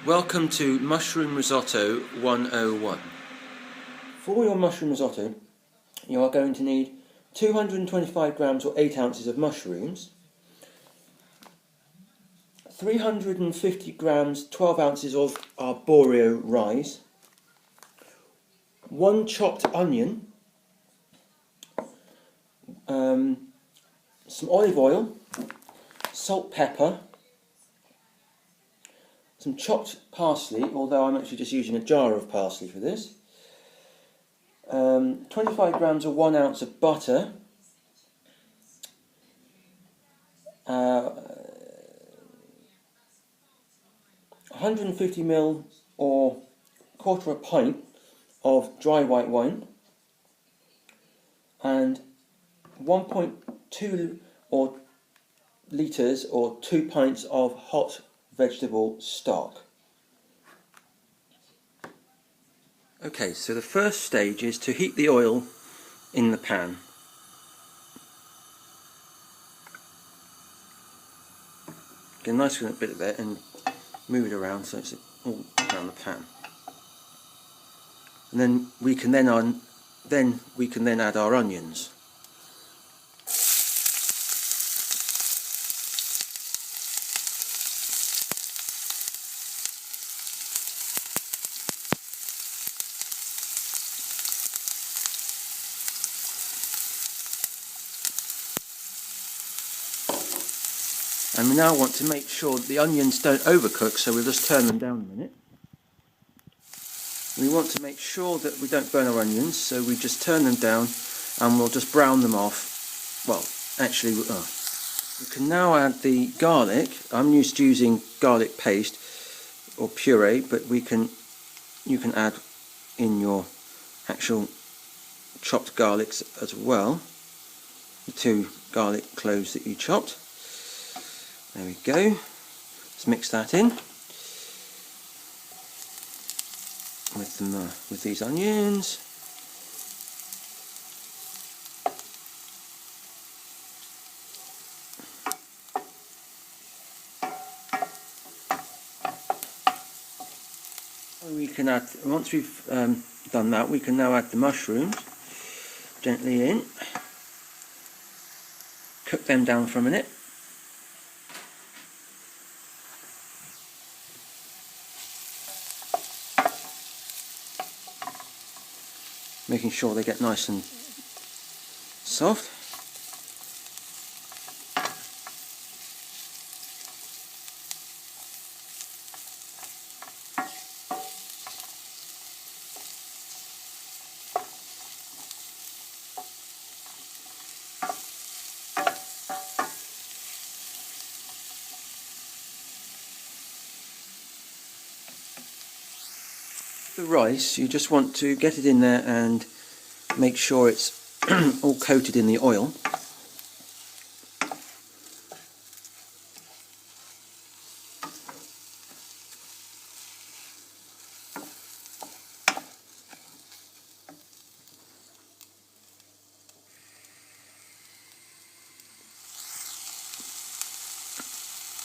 Welcome to Mushroom Risotto 101. For your mushroom risotto, you are going to need 225 grams or 8 ounces of mushrooms, 350 grams, 12 ounces of arborio rice, 1 chopped onion, some olive oil, salt, pepper, some chopped parsley, although I'm actually just using a jar of parsley for this, 25 grams or 1 ounce of butter, 150 ml or quarter of a pint of dry white wine, and 1.2 or litres or 2 pints of hot vegetable stock. Okay, so the first stage is to heat the oil in the pan. Get a nice bit of it and move it around so it's all around the pan. And then we can then add our onions. And we now want to make sure that the onions don't overcook, so we'll just turn them down a minute. We want to make sure that we don't burn our onions, so we just turn them down and we'll just brown them off. Well, actually, we can now add the garlic. I'm used to using garlic paste or puree, but you can add in your actual chopped garlics as well. The 2 garlic cloves that you chopped. There we go. Let's mix that in with these onions. We can add, once we've done that, we can now add the mushrooms gently in. Cook them down for a minute. Making sure they get nice and soft. The rice, you just want to get it in there and make sure it's all coated in the oil.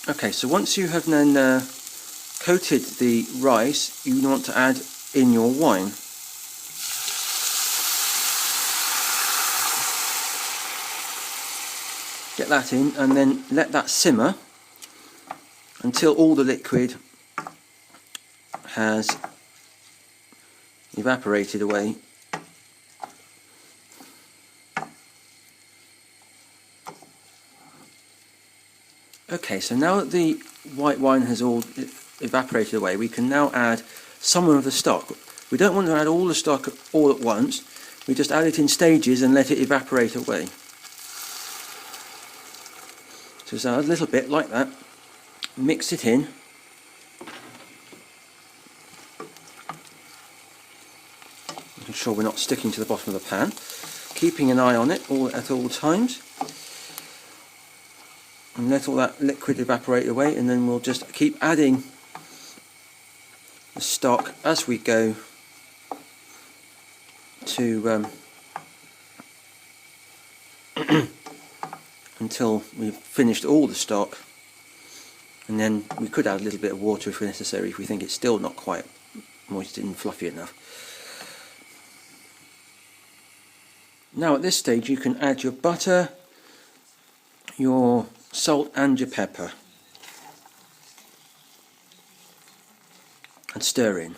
Okay, so once you have then coated the rice, you want to add in your wine. Get that in and then let that simmer until all the liquid has evaporated away. Okay, so now that the white wine has all evaporated away, we can now add some of the stock. We don't want to add all the stock all at once. We just add it in stages and let it evaporate away. So just add a little bit like that. Mix it in. Making sure we're not sticking to the bottom of the pan. Keeping an eye on it at all times. And let all that liquid evaporate away, and then we'll just keep adding the stock as we go to until we've finished all the stock and then we could add a little bit of water if necessary if we think it's still not quite moist and fluffy enough. Now at this stage you can add your butter, your salt and your pepper and stir in.